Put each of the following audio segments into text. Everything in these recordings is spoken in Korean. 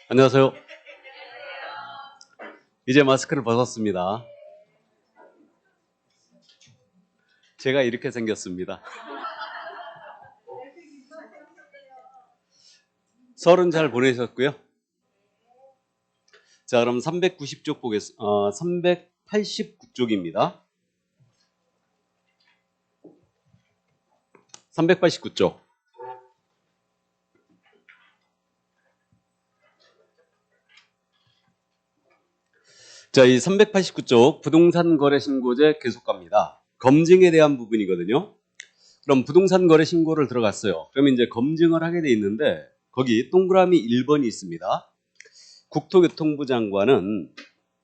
안녕하세요. 이제 마스크를 벗었습니다. 제가 이렇게 생겼습니다. 설은 잘 보내셨고요. 자, 그럼 390쪽 보겠습니다. 389쪽입니다. 389쪽. 자, 이 389쪽 부동산 거래 신고제 계속 갑니다. 검증에 대한 부분이거든요. 그럼 부동산 거래 신고를 들어갔어요. 그러면 이제 검증을 하게 돼 있는데 거기 동그라미 1번이 있습니다. 국토교통부 장관은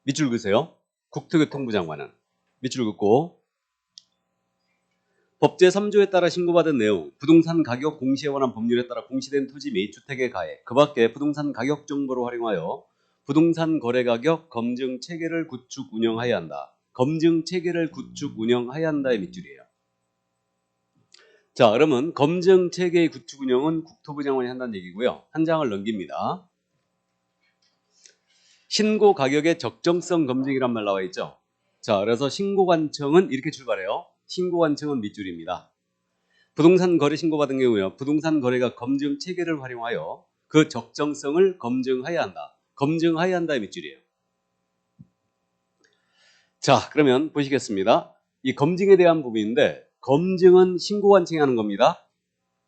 밑줄 그으세요. 국토교통부 장관은 밑줄 긋고 법 제3조에 따라 신고받은 내용, 부동산 가격 공시에 관한 법률에 따라 공시된 토지 및 주택의 가액, 그 밖에 부동산 가격 정보를 활용하여 부동산 거래 가격 검증 체계를 구축 운영하여야 한다. 검증 체계를 구축 운영하여야 한다의 밑줄이에요. 자, 그러면 검증 체계의 구축 운영은 국토부 장관이 한다는 얘기고요. 한 장을 넘깁니다. 신고 가격의 적정성 검증이란 말 나와 있죠. 자, 그래서 신고관청은 이렇게 출발해요. 신고관청은 밑줄입니다. 부동산 거래 신고받은 경우에 부동산 거래가 검증 체계를 활용하여 그 적정성을 검증해야 한다. 검증해야 한다의 밑줄이에요. 자, 그러면 보시겠습니다. 이 검증에 대한 부분인데 검증은 신고관청이 하는 겁니다.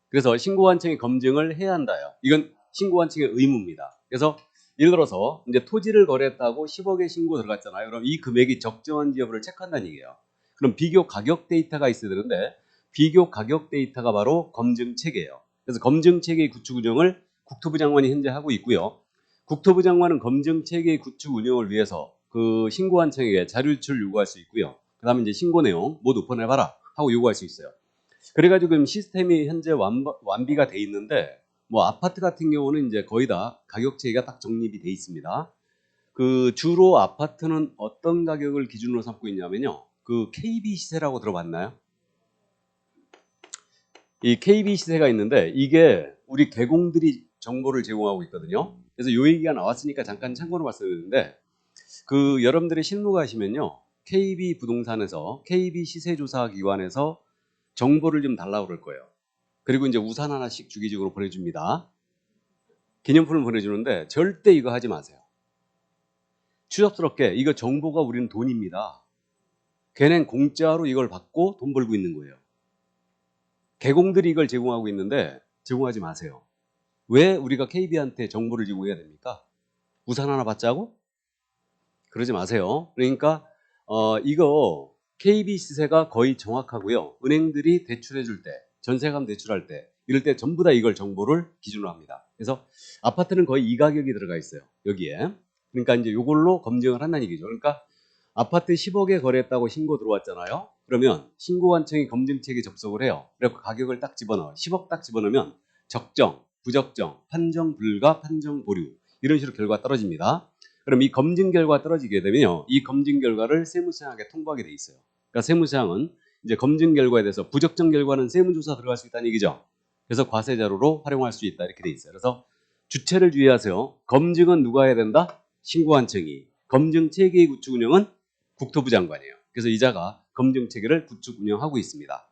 그래서 신고관청이 검증을 해야 한다요. 이건 신고관청의 의무입니다. 그래서 예를 들어서 이제 토지를 거래했다고 10억에 신고 들어갔잖아요. 그럼 이 금액이 적정한지 여부를 체크한다는 얘기예요. 그럼 비교 가격 데이터가 있어야 되는데 비교 가격 데이터가 바로 검증 체계예요. 그래서 검증 체계의 구축 운영을 국토부 장관이 현재 하고 있고요. 국토부 장관은 검증 체계의 구축 운영을 위해서 그 신고관청에게 자료 제출 요구할 수 있고요. 그 다음에 이제 신고 내용 모두 오픈해봐라 하고 요구할 수 있어요. 그래가지고 지금 시스템이 현재 완비가 돼 있는데 뭐 아파트 같은 경우는 이제 거의 다 가격 체계가 딱 정립이 돼 있습니다. 그 주로 아파트는 어떤 가격을 기준으로 삼고 있냐면요. 그 KB 시세라고 들어봤나요? 이 KB 시세가 있는데 이게 우리 개공들이 정보를 제공하고 있거든요. 그래서 요 얘기가 나왔으니까 잠깐 참고로 말씀을 드리는데 그 여러분들이 실무 가시면요. KB 부동산에서 KB 시세조사 기관에서 정보를 좀 달라고 그럴 거예요. 그리고 이제 우산 하나씩 주기적으로 보내줍니다. 기념품을 보내주는데 절대 이거 하지 마세요. 추잡스럽게 이거 정보가 우리는 돈입니다. 걔넨 공짜로 이걸 받고 돈 벌고 있는 거예요. 개공들이 이걸 제공하고 있는데 제공하지 마세요. 왜 우리가 KB한테 정보를 제공해야 됩니까? 우산 하나 받자고? 그러지 마세요. 그러니까 이거 KB 시세가 거의 정확하고요. 은행들이 대출해 줄 때, 전세감 대출할 때 이럴 때 전부 다 이걸 정보를 기준으로 합니다. 그래서 아파트는 거의 이 가격이 들어가 있어요. 여기에. 그러니까 이제 이걸로 검증을 한다는 얘기죠. 그러니까 아파트 10억에 거래했다고 신고 들어왔잖아요. 그러면 신고관청이 검증책에 접속을 해요. 그래서 가격을 딱 집어넣어요. 10억 딱 집어넣으면 적정, 부적정, 판정 불가, 판정 보류 이런 식으로 결과가 떨어집니다. 그럼 이 검증 결과 떨어지게 되면요. 이 검증 결과를 세무서장에게 통보하게 돼 있어요. 그러니까 세무서장은 이제 검증 결과에 대해서 부적정 결과는 세무조사 들어갈 수 있다는 얘기죠. 그래서 과세 자료로 활용할 수 있다 이렇게 돼 있어요. 그래서 주체를 주의하세요. 검증은 누가 해야 된다? 신고관청이. 검증 체계의 구축 운영은 국토부 장관이에요. 그래서 이자가 검증 체계를 구축 운영하고 있습니다.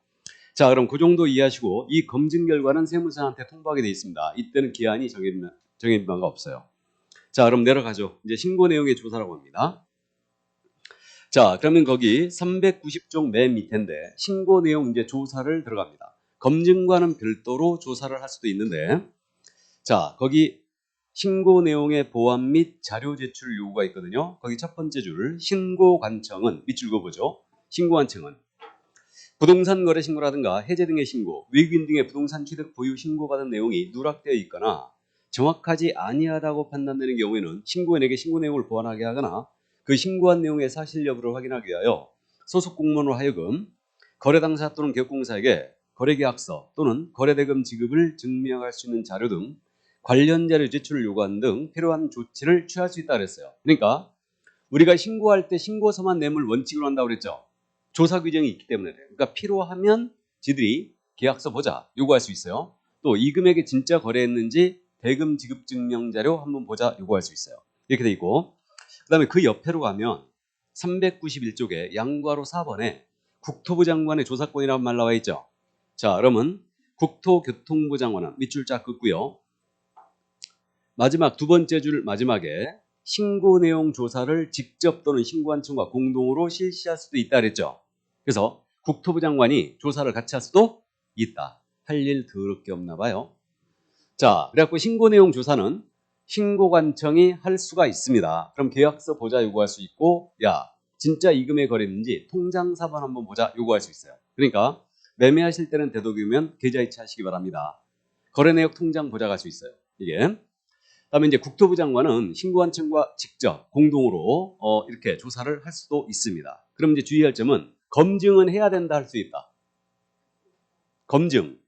자, 그럼 그 정도 이해하시고 이 검증 결과는 세무서한테 통보하게 돼 있습니다. 이때는 기한이 정해진 바가 없어요. 자, 그럼 내려가죠. 이제 신고 내용의 조사라고 합니다. 자, 그러면 거기 390쪽 맨 밑인데 신고 내용 이제 조사를 들어갑니다. 검증과는 별도로 조사를 할 수도 있는데 자, 거기 신고 내용의 보완 및 자료 제출 요구가 있거든요. 거기 첫 번째 줄 신고관청은 밑줄 그어보죠. 신고관청은 부동산 거래 신고라든가 해제 등의 신고, 외국인 등의 부동산 취득 보유 신고받은 내용이 누락되어 있거나 정확하지 아니하다고 판단되는 경우에는 신고인에게 신고 내용을 보완하게 하거나 그 신고한 내용의 사실 여부를 확인하기 위하여 소속 공무원으로 하여금 거래 당사 또는 개업공사에게 거래계약서 또는 거래대금 지급을 증명할 수 있는 자료 등 관련 자료 제출을 요구하는 등 필요한 조치를 취할 수 있다 그랬어요. 그러니까 우리가 신고할 때 신고서만 내물 원칙으로 한다고 그랬죠. 조사 규정이 있기 때문에 그래요. 그러니까 필요하면 지들이 계약서 보자 요구할 수 있어요. 또 이 금액에 진짜 거래했는지 대금 지급 증명 자료 한번 보자 요구할 수 있어요. 이렇게 돼 있고 그다음에 그 옆에로 가면 391쪽에 양괄호 4번에 국토부 장관의 조사권이라는 말 나와 있죠. 자, 그러면 국토교통부 장관은 밑줄 쫙 긋고요. 마지막 두 번째 줄 마지막에 신고 내용 조사를 직접 또는 신고한청과 공동으로 실시할 수도 있다 그랬죠. 그래서 국토부 장관이 조사를 같이 할 수도 있다. 할 일 더럽게 없나 봐요. 자, 그래갖고 신고 내용 조사는 신고관청이 할 수가 있습니다. 그럼 계약서 보자 요구할 수 있고, 야, 진짜 이 금액 거래인지 통장 사본 한번 보자 요구할 수 있어요. 그러니까 매매하실 때는 되도록이면 계좌이체 하시기 바랍니다. 거래 내역 통장 보자 갈 수 있어요. 이게. 그다음에 이제 국토부 장관은 신고관청과 직접 공동으로 이렇게 조사를 할 수도 있습니다. 그럼 이제 주의할 점은 검증은 해야 된다 할 수 있다. 검증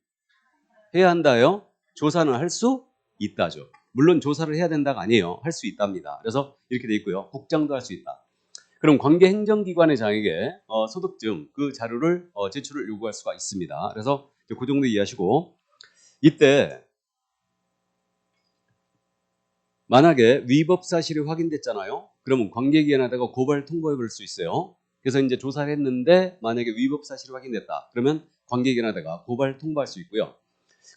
해야 한다요. 조사는 할 수 있다죠. 물론 조사를 해야 된다가 아니에요. 할 수 있답니다. 그래서 이렇게 돼 있고요. 국장도 할 수 있다. 그럼 관계 행정기관의 장에게 소득증 그 자료를 제출을 요구할 수가 있습니다. 그래서 그 정도 이해하시고 이때 만약에 위법 사실이 확인됐잖아요. 그러면 관계기관에다가 고발 통보해 볼 수 있어요. 그래서 이제 조사를 했는데 만약에 위법 사실이 확인됐다. 그러면 관계기관에다가 고발 통보할 수 있고요.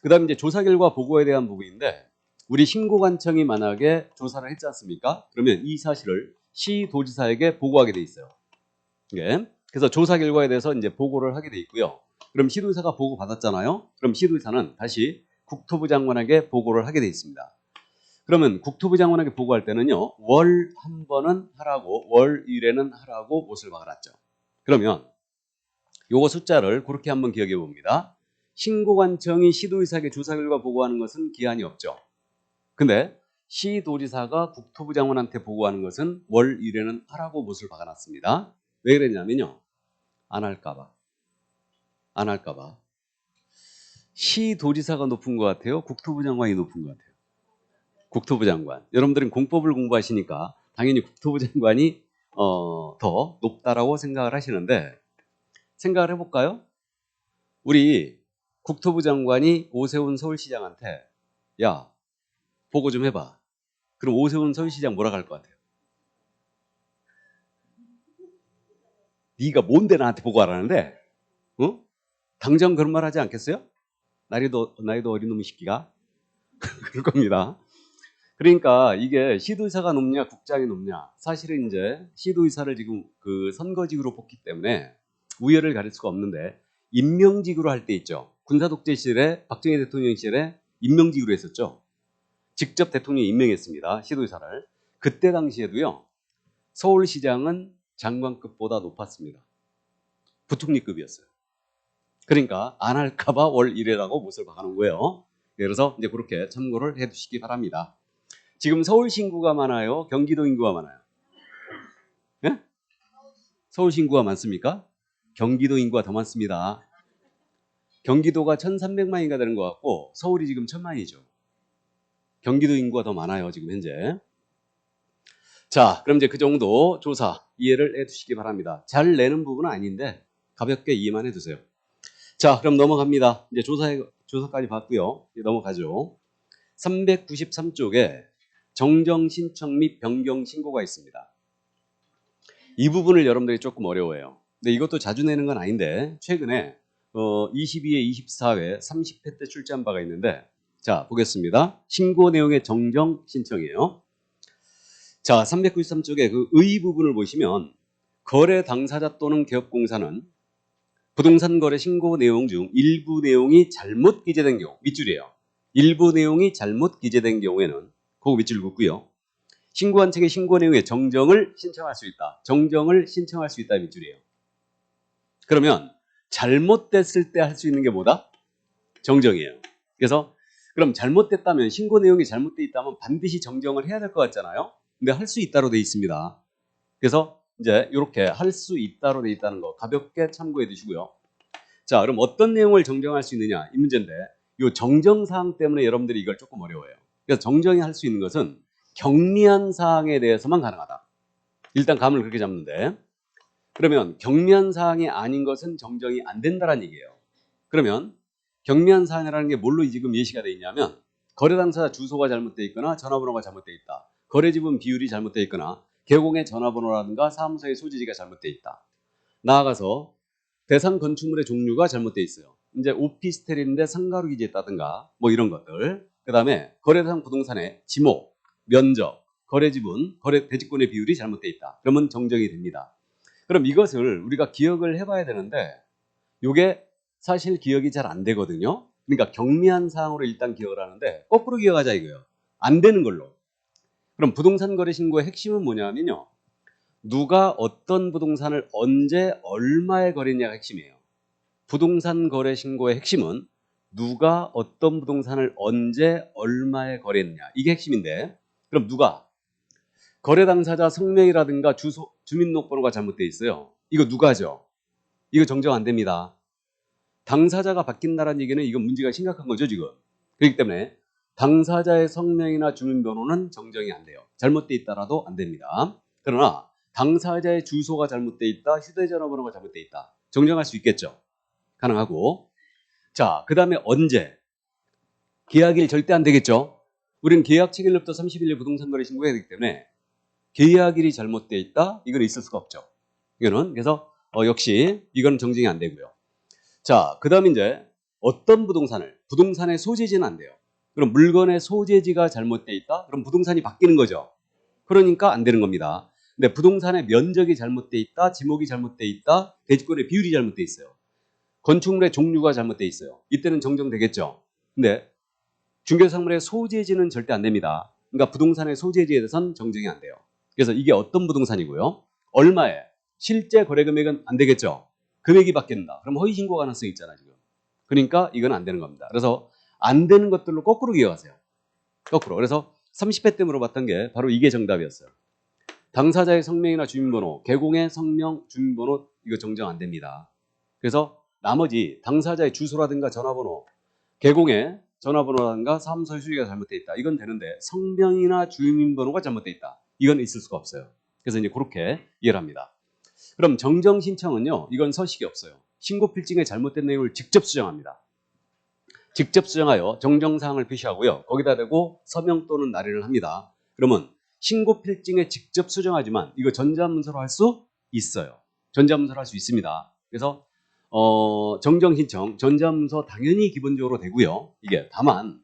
그다음에 이제 조사 결과 보고에 대한 부분인데 우리 신고관청이 만약에 조사를 했지 않습니까? 그러면 이 사실을 시도지사에게 보고하게 돼 있어요. 예. 그래서 조사 결과에 대해서 이제 보고를 하게 돼 있고요. 그럼 시도지사가 보고 받았잖아요. 그럼 시도지사는 다시 국토부 장관에게 보고를 하게 돼 있습니다. 그러면 국토부 장관에게 보고할 때는요. 월 한 번은 하라고 월 1회는 하라고 못을 박아놨죠. 그러면 요거 숫자를 그렇게 한번 기억해 봅니다. 신고관청이 시도지사에게 조사 결과 보고하는 것은 기한이 없죠. 근데 시도지사가 국토부 장관한테 보고하는 것은 월 1회는 하라고 못을 박아놨습니다. 왜 그랬냐면요. 안 할까봐. 안 할까봐. 시도지사가 높은 것 같아요. 국토부 장관이 높은 것 같아요. 국토부 장관. 여러분들은 공법을 공부하시니까 당연히 국토부 장관이 더 높다라고 생각을 하시는데 생각을 해볼까요? 우리 국토부 장관이 오세훈 서울시장한테 야 보고 좀 해봐. 그럼 오세훈 서울시장 뭐라 할 것 같아요? 네가 뭔데 나한테 보고하라는데? 어? 당장 그런 말 하지 않겠어요? 나이도 어린 놈의 새끼가 그럴 겁니다. 그러니까 이게 시도의사가 높냐 국장이 높냐 사실은 이제 시도의사를 지금 그 선거직으로 뽑기 때문에 우열을 가릴 수가 없는데 임명직으로 할 때 있죠. 군사독재 시절에 박정희 대통령 시절에 임명직으로 했었죠. 직접 대통령이 임명했습니다. 시도의사를. 그때 당시에도요. 서울시장은 장관급보다 높았습니다. 부총리급이었어요. 그러니까 안 할까봐 월 1회라고 못을 박아놓은 거예요. 그래서 이제 그렇게 참고를 해두시기 바랍니다. 지금 서울시 인구가 많아요? 경기도 인구가 많아요? 예? 서울시 인구가 많습니까? 경기도 인구가 더 많습니다. 경기도가 1,300만인가 되는 것 같고 서울이 지금 1,000만이죠. 경기도 인구가 더 많아요. 지금 현재. 자, 그럼 이제 그 정도 조사 이해를 해두시기 바랍니다. 잘 내는 부분은 아닌데 가볍게 이해만 해두세요. 자, 그럼 넘어갑니다. 이제 조사까지 봤고요. 이제 넘어가죠. 393쪽에 정정 신청 및 변경 신고가 있습니다. 이 부분을 여러분들이 조금 어려워해요. 근데 이것도 자주 내는 건 아닌데 최근에 22회, 24회, 30회 때 출제한 바가 있는데 자, 보겠습니다. 신고 내용의 정정 신청이에요. 자, 393쪽에 그 의 부분을 보시면 거래 당사자 또는 개업공사는 부동산 거래 신고 내용 중 일부 내용이 잘못 기재된 경우, 밑줄이에요. 일부 내용이 잘못 기재된 경우에는 그거 밑줄 긋고요. 신고한 책의 신고 내용의 정정을 신청할 수 있다. 정정을 신청할 수 있다 밑줄이에요. 그러면 잘못됐을 때 할 수 있는 게 뭐다? 정정이에요. 그래서 그럼 잘못됐다면 신고 내용이 잘못돼 있다면 반드시 정정을 해야 될 것 같잖아요. 근데 할 수 있다로 돼 있습니다. 그래서 이제 이렇게 할 수 있다로 돼 있다는 거 가볍게 참고해 두시고요. 자, 그럼 어떤 내용을 정정할 수 있느냐 이 문제인데 이 정정 사항 때문에 여러분들이 이걸 조금 어려워해요. 그래서 정정이 할 수 있는 것은 경미한 사항에 대해서만 가능하다. 일단 감을 그렇게 잡는데 그러면 경미한 사항이 아닌 것은 정정이 안 된다는 얘기예요. 그러면 경미한 사항이라는 게 뭘로 지금 예시가 되어 있냐면 거래 당사자 주소가 잘못되어 있거나 전화번호가 잘못되어 있다. 거래 지분 비율이 잘못되어 있거나 개공의 전화번호라든가 사무소의 소지지가 잘못되어 있다. 나아가서 대상 건축물의 종류가 잘못되어 있어요. 이제 오피스텔인데 상가로 기재했다든가 뭐 이런 것들. 그 다음에 거래 대상 부동산의 지목, 면적, 거래 지분, 거래 대지권의 비율이 잘못되어 있다. 그러면 정정이 됩니다. 그럼 이것을 우리가 기억을 해봐야 되는데 이게 사실 기억이 잘 안 되거든요. 그러니까 경미한 사항으로 일단 기억을 하는데 거꾸로 기억하자 이거예요. 안 되는 걸로. 그럼 부동산 거래 신고의 핵심은 뭐냐면요. 누가 어떤 부동산을 언제 얼마에 거래했냐가 핵심이에요. 부동산 거래 신고의 핵심은 누가 어떤 부동산을 언제 얼마에 거래했냐. 이게 핵심인데 그럼 누가? 거래 당사자 성명이라든가 주소, 주민등록번호가 잘못되어 있어요. 이거 누가죠? 이거 정정 안 됩니다. 당사자가 바뀐다는 얘기는 이건 문제가 심각한 거죠 지금. 그렇기 때문에 당사자의 성명이나 주민번호는 정정이 안 돼요. 잘못되어 있다라도 안 됩니다. 그러나 당사자의 주소가 잘못되어 있다, 휴대전화번호가 잘못되어 있다. 정정할 수 있겠죠. 가능하고. 자, 그 다음에 언제? 계약일 절대 안 되겠죠. 우리는 계약 체결일부터 30일 부동산 거래 신고해야 되기 때문에 계약일이 잘못되어 있다? 이건 있을 수가 없죠. 이거는 그래서 역시 이건 정정이 안 되고요. 자, 그 다음에 이제 어떤 부동산의 소재지는 안 돼요. 그럼 물건의 소재지가 잘못되어 있다? 그럼 부동산이 바뀌는 거죠. 그러니까 안 되는 겁니다. 근데 부동산의 면적이 잘못되어 있다, 지목이 잘못되어 있다, 대지권의 비율이 잘못되어 있어요. 건축물의 종류가 잘못되어 있어요. 이때는 정정되겠죠. 근데 중개사물의 소재지는 절대 안 됩니다. 그러니까 부동산의 소재지에 대해서는 정정이 안 돼요. 그래서 이게 어떤 부동산이고요. 얼마에? 실제 거래 금액은 안 되겠죠. 금액이 바뀐다. 그럼 허위 신고 가능성이 있잖아 지금. 그러니까 이건 안 되는 겁니다. 그래서 안 되는 것들로 거꾸로 기억하세요. 거꾸로. 그래서 30회 때 물어봤던 게 바로 이게 정답이었어요. 당사자의 성명이나 주민번호, 개공의 성명, 주민번호 이거 정정 안 됩니다. 그래서 나머지 당사자의 주소라든가 전화번호, 개공의 전화번호라든가 사무소의 수리가 잘못되어 있다. 이건 되는데 성명이나 주민번호가 잘못되어 있다. 이건 있을 수가 없어요. 그래서 이제 그렇게 이해를 합니다. 그럼 정정 신청은요. 이건 서식이 없어요. 신고 필증에 잘못된 내용을 직접 수정합니다. 직접 수정하여 정정사항을 표시하고요. 거기다 대고 서명 또는 날인을 합니다. 그러면 신고 필증에 직접 수정하지만 이거 전자문서로 할 수 있어요. 전자문서로 할 수 있습니다. 그래서 정정 신청 전자문서 당연히 기본적으로 되고요. 이게 다만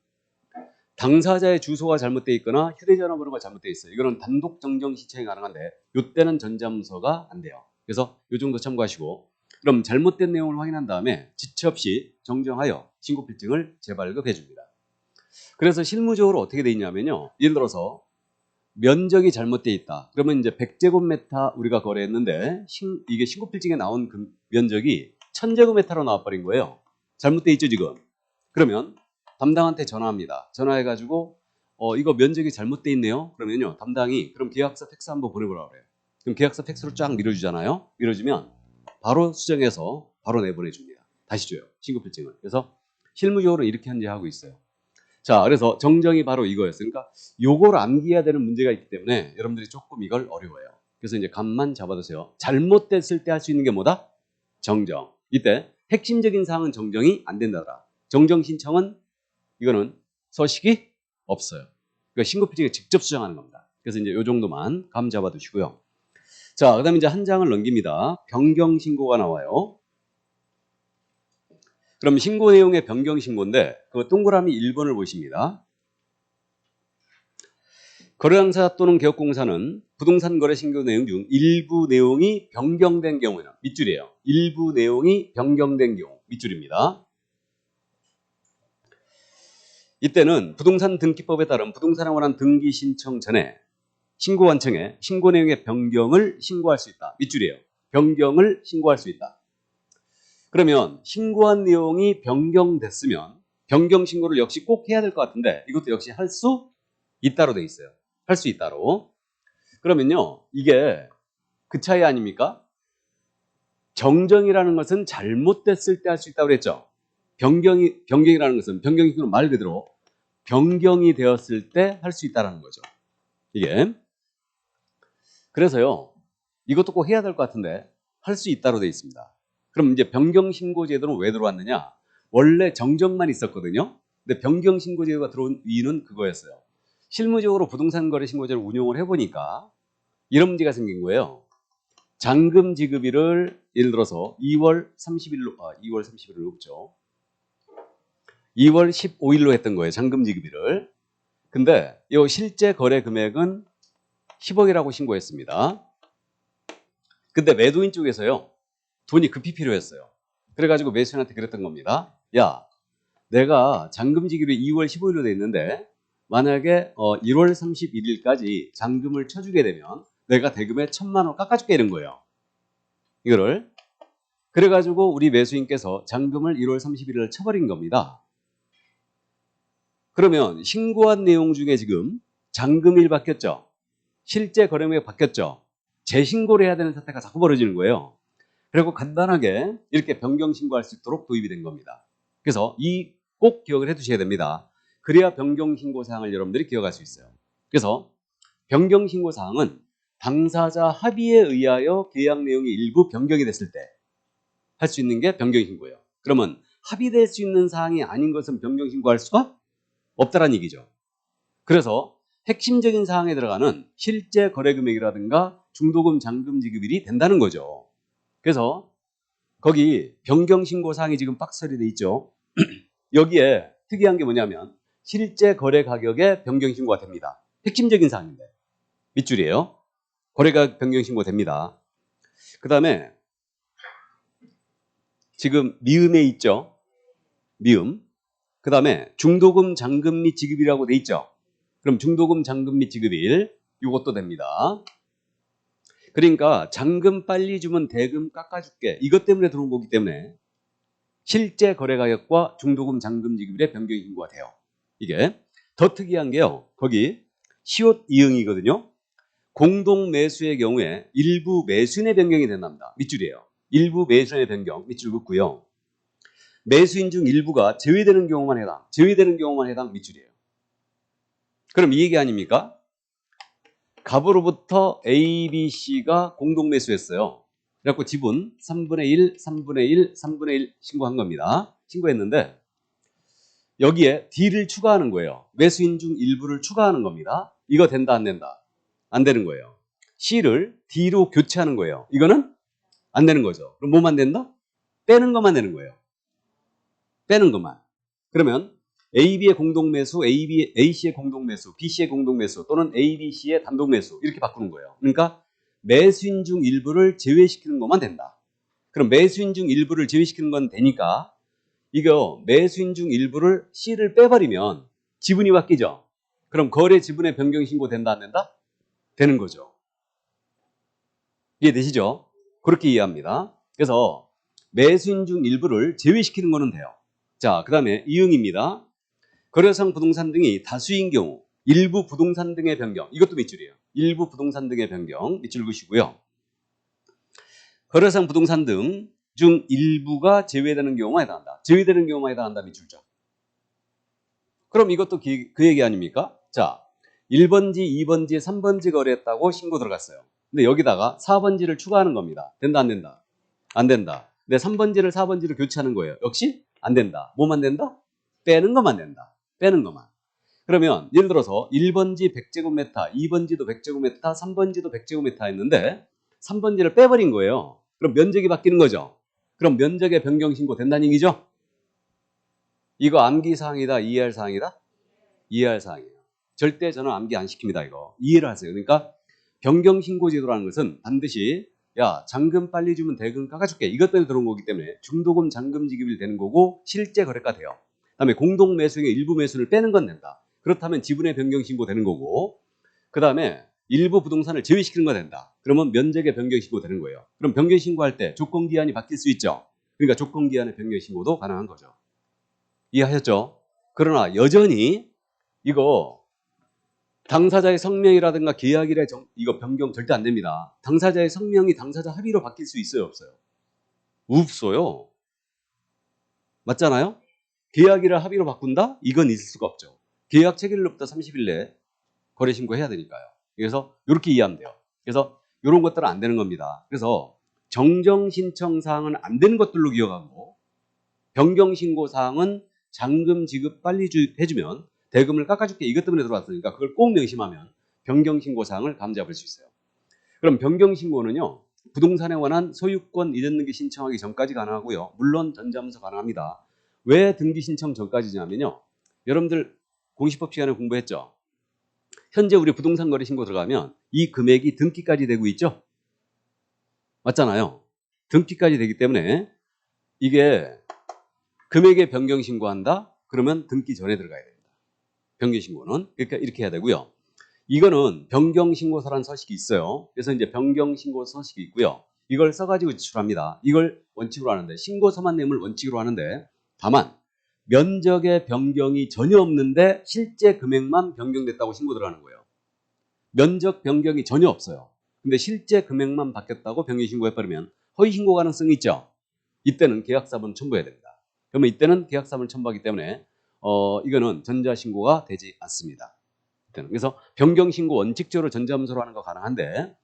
당사자의 주소가 잘못되어 있거나 휴대전화번호가 잘못되어 있어요. 이거는 단독 정정 신청이 가능한데 이때는 전자문서가 안 돼요. 그래서 이 정도 참고하시고 그럼 잘못된 내용을 확인한 다음에 지체 없이 정정하여 신고 필증을 재발급해 줍니다. 그래서 실무적으로 어떻게 돼 있냐면요. 예를 들어서 면적이 잘못되어 있다. 그러면 이제 100제곱미터 우리가 거래했는데 이게 신고 필증에 나온 그 면적이 1000제곱미터로 나와버린 거예요. 잘못되어 있죠 지금. 그러면 담당한테 전화합니다. 전화해가지고 이거 면적이 잘못되어 있네요. 그러면요 담당이 그럼 계약서 팩스 한번 보내보라고 그래요. 그럼 계약서 팩스로 쫙 밀어주잖아요. 밀어주면 바로 수정해서 바로 내보내줍니다. 다시 줘요. 신고 필증을. 그래서 실무적으로 이렇게 현재 하고 있어요. 자, 그래서 정정이 바로 이거였어요. 그러니까 요걸 암기해야 되는 문제가 있기 때문에 여러분들이 조금 이걸 어려워요. 그래서 이제 감만 잡아두세요. 잘못됐을 때 할 수 있는 게 뭐다? 정정. 이때 핵심적인 사항은 정정이 안 된다더라. 정정 신청은 이거는 서식이 없어요. 그러니까 신고 필증에 직접 수정하는 겁니다. 그래서 이제 요 정도만 감 잡아두시고요. 자, 그다음에 이제 한 장을 넘깁니다. 변경 신고가 나와요. 그럼 신고 내용의 변경 신고인데 그 동그라미 1번을 보십니다. 거래당사자 또는 개업공사는 부동산 거래 신고 내용 중 일부 내용이 변경된 경우에는 밑줄이에요. 일부 내용이 변경된 경우 밑줄입니다. 이때는 부동산 등기법에 따른 부동산에 관한 등기 신청 전에 신고관청에 신고 내용의 변경을 신고할 수 있다. 밑줄이에요. 변경을 신고할 수 있다. 그러면 신고한 내용이 변경됐으면 변경 신고를 역시 꼭 해야 될 것 같은데 이것도 역시 할 수 있다로 돼 있어요. 할 수 있다로. 그러면요 이게 그 차이 아닙니까? 정정이라는 것은 잘못됐을 때 할 수 있다고 그랬죠. 변경이라는 것은 변경이 말 그대로 변경이 되었을 때 할 수 있다는 거죠. 이게 그래서요 이것도 꼭 해야 될 것 같은데 할 수 있다로 돼 있습니다. 그럼 이제 변경 신고 제도는 왜 들어왔느냐? 원래 정정만 있었거든요. 근데 변경 신고 제도가 들어온 이유는 그거였어요. 실무적으로 부동산 거래 신고제를 운용을 해보니까 이런 문제가 생긴 거예요. 잔금 지급일을 예를 들어서 2월 30일로 2월 30일로 없죠. 2월 15일로 했던 거예요. 잔금 지급일을. 근데 이 실제 거래 금액은 10억이라고 신고했습니다. 근데 매도인 쪽에서요. 돈이 급히 필요했어요. 그래가지고 매수인한테 그랬던 겁니다. 야, 내가 잔금 지급이 2월 15일로 돼 있는데 만약에 1월 31일까지 잔금을 쳐주게 되면 내가 대금에 1,000만 원 깎아줄게 이런 거예요. 이거를. 그래가지고 우리 매수인께서 잔금을 1월 31일을 쳐버린 겁니다. 그러면 신고한 내용 중에 지금 잔금일 바뀌었죠. 실제 거래금액 바뀌었죠. 재신고를 해야 되는 사태가 자꾸 벌어지는 거예요. 그리고 간단하게 이렇게 변경 신고할 수 있도록 도입이 된 겁니다. 그래서 이 꼭 기억을 해 두셔야 됩니다. 그래야 변경 신고 사항을 여러분들이 기억할 수 있어요. 그래서 변경 신고 사항은 당사자 합의에 의하여 계약 내용이 일부 변경이 됐을 때 할 수 있는 게 변경 신고예요. 그러면 합의될 수 있는 사항이 아닌 것은 변경 신고할 수가 없다라는 얘기죠. 그래서 핵심적인 사항에 들어가는 실제 거래 금액이라든가 중도금 잔금 지급일이 된다는 거죠. 그래서 거기 변경 신고 사항이 지금 박스로 돼 있죠. 여기에 특이한 게 뭐냐면 실제 거래 가격에 변경 신고가 됩니다. 핵심적인 사항인데 밑줄이에요. 거래가격 변경 신고 됩니다. 그 다음에 지금 미음에 있죠. 미음. 그 다음에 중도금 잔금 및 지급이라고 돼 있죠. 그럼 중도금 잔금 및 지급일 이것도 됩니다. 그러니까 잔금 빨리 주면 대금 깎아줄게. 이것 때문에 들어온 거기 때문에 실제 거래 가격과 중도금 잔금 지급일의 변경 신고가 돼요. 이게 더 특이한 게요. 거기 시옷 이응이거든요. 공동 매수의 경우에 일부 매수인의 변경이 된답니다. 밑줄이에요. 일부 매수인의 변경 밑줄 긋고요. 매수인 중 일부가 제외되는 경우만 해당. 제외되는 경우만 해당 밑줄이에요. 그럼 이 얘기 아닙니까? 갑으로부터 A, B, C가 공동 매수했어요. 그래갖고 지분 3분의 1, 3분의 1, 3분의 1 신고한 겁니다. 신고했는데 여기에 D를 추가하는 거예요. 매수인 중 일부를 추가하는 겁니다. 이거 된다 안 된다? 안 되는 거예요. C를 D로 교체하는 거예요. 이거는 안 되는 거죠. 그럼 뭐만 된다? 빼는 것만 되는 거예요. 빼는 것만. 그러면 AB의 공동매수, AC의 공동매수, BC의 공동매수 또는 ABC의 단독매수 이렇게 바꾸는 거예요. 그러니까 매수인 중 일부를 제외시키는 것만 된다. 그럼 매수인 중 일부를 제외시키는 건 되니까 이거 매수인 중 일부를 C를 빼버리면 지분이 바뀌죠. 그럼 거래 지분의 변경 신고 된다 안 된다? 되는 거죠. 이해되시죠? 그렇게 이해합니다. 그래서 매수인 중 일부를 제외시키는 거는 돼요. 자, 그 다음에 이응입니다. 거래상 부동산 등이 다수인 경우 일부 부동산 등의 변경 이것도 밑줄이에요. 일부 부동산 등의 변경 밑줄 그시고요. 거래상 부동산 등 중 일부가 제외되는 경우만 해당한다. 제외되는 경우만 해당한다 밑줄죠. 그럼 이것도 그 얘기 아닙니까? 자, 1번지, 2번지, 3번지 거래했다고 신고 들어갔어요. 근데 여기다가 4번지를 추가하는 겁니다. 된다 안 된다? 안 된다. 근데 3번지를 4번지로 교체하는 거예요. 역시 안 된다. 뭐만 된다? 빼는 것만 된다. 빼는 것만. 그러면 예를 들어서 1번지 100제곱미터, 2번지도 100제곱미터, 3번지도 100제곱미터 했는데 3번지를 빼버린 거예요. 그럼 면적이 바뀌는 거죠. 그럼 면적의 변경 신고 된다는 얘기죠. 이거 암기사항이다, 이해할 사항이다? 이해할 사항이에요. 절대 저는 암기 안 시킵니다. 이거 이해를 하세요. 그러니까 변경 신고 제도라는 것은 반드시 야 잔금 빨리 주면 대금 깎아줄게. 이것 때문에 들어온 거기 때문에 중도금 잔금 지급이 되는 거고 실제 거래가 돼요. 그다음에 공동 매수의 일부 매수를 빼는 건 된다. 그렇다면 지분의 변경 신고 되는 거고 그다음에 일부 부동산을 제외시키는 거 된다. 그러면 면적의 변경 신고 되는 거예요. 그럼 변경 신고할 때 조건 기한이 바뀔 수 있죠. 그러니까 조건 기한의 변경 신고도 가능한 거죠. 이해하셨죠? 그러나 여전히 이거 당사자의 성명이라든가 계약일의 이거 변경 절대 안 됩니다. 당사자의 성명이 당사자 합의로 바뀔 수 있어요, 없어요? 없어요. 맞잖아요? 계약일을 합의로 바꾼다? 이건 있을 수가 없죠. 계약 체결일로부터 30일 내에 거래 신고해야 되니까요. 그래서 이렇게 이해하면 돼요. 그래서 이런 것들은 안 되는 겁니다. 그래서 정정 신청 사항은 안 되는 것들로 기억하고 변경 신고 사항은 잔금 지급 빨리 해주면 대금을 깎아줄게. 이것 때문에 들어왔으니까 그걸 꼭 명심하면 변경신고사항을 감 잡을 수 있어요. 그럼 변경신고는요. 부동산에 관한 소유권 이전 등기 신청하기 전까지 가능하고요. 물론 전자문서 가능합니다. 왜 등기 신청 전까지냐면요. 여러분들 공시법 시간에 공부했죠. 현재 우리 부동산 거래 신고 들어가면 이 금액이 등기까지 되고 있죠. 맞잖아요. 등기까지 되기 때문에 이게 금액에 변경 신고한다? 그러면 등기 전에 들어가야 됩니다. 변경 신고는. 그러니까 이렇게 해야 되고요. 이거는 변경 신고서라는 서식이 있어요. 그래서 이제 변경 신고 서식이 있고요. 이걸 써가지고 지출합니다. 이걸 원칙으로 하는데 신고서만 내면 원칙으로 하는데 다만 면적의 변경이 전혀 없는데 실제 금액만 변경됐다고 신고 들어가는 거예요. 면적 변경이 전혀 없어요. 근데 실제 금액만 바뀌었다고 변경 신고해버리면 허위 신고 가능성이 있죠. 이때는 계약사본을 첨부해야 됩니다. 그러면 이때는 계약사본을 첨부하기 때문에 이거는 전자신고가 되지 않습니다. 이때는. 그래서 변경신고 원칙적으로 전자문서로 하는 거 가능한데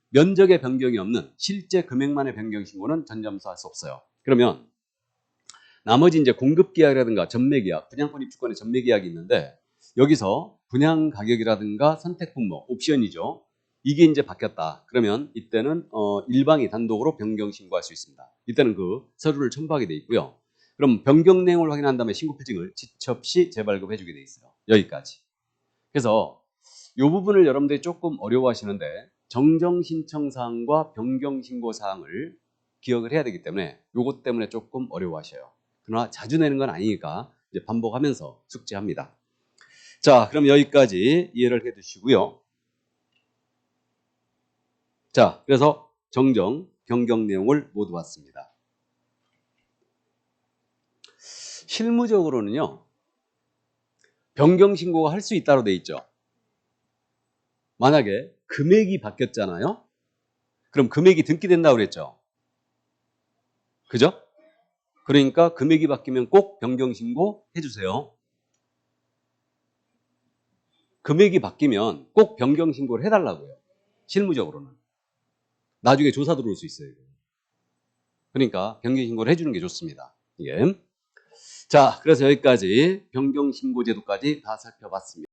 면적의 변경이 없는 실제 금액만의 변경신고는 전자문서 할 수 없어요. 그러면 나머지 이제 공급계약이라든가 전매계약, 분양권 입주권의 전매계약이 있는데 여기서 분양 가격이라든가 선택 품목, 옵션이죠. 이게 이제 바뀌었다. 그러면 이때는 일방이 단독으로 변경 신고할 수 있습니다. 이때는 그 서류를 첨부하게 돼 있고요. 그럼 변경 내용을 확인한 다음에 신고 필증을 지첩 시 재발급해 주게 돼 있어요. 여기까지. 그래서 이 부분을 여러분들이 조금 어려워하시는데 정정 신청 사항과 변경 신고 사항을 기억을 해야 되기 때문에 이것 때문에 조금 어려워하셔요. 그러나 자주 내는 건 아니니까 이제 반복하면서 숙지합니다. 자, 그럼 여기까지 이해를 해 두시고요. 자, 그래서 정정, 변경 내용을 모두 봤습니다. 실무적으로는요. 변경 신고가 할 수 있다고 돼 있죠. 만약에 금액이 바뀌었잖아요. 그럼 금액이 등기된다고 그랬죠. 그죠? 그러니까 금액이 바뀌면 꼭 변경 신고 해주세요. 금액이 바뀌면 꼭 변경 신고를 해달라고요. 실무적으로는. 나중에 조사 들어올 수 있어요. 그러니까 변경 신고를 해주는 게 좋습니다. 예. 자, 그래서 여기까지 변경 신고 제도까지 다 살펴봤습니다.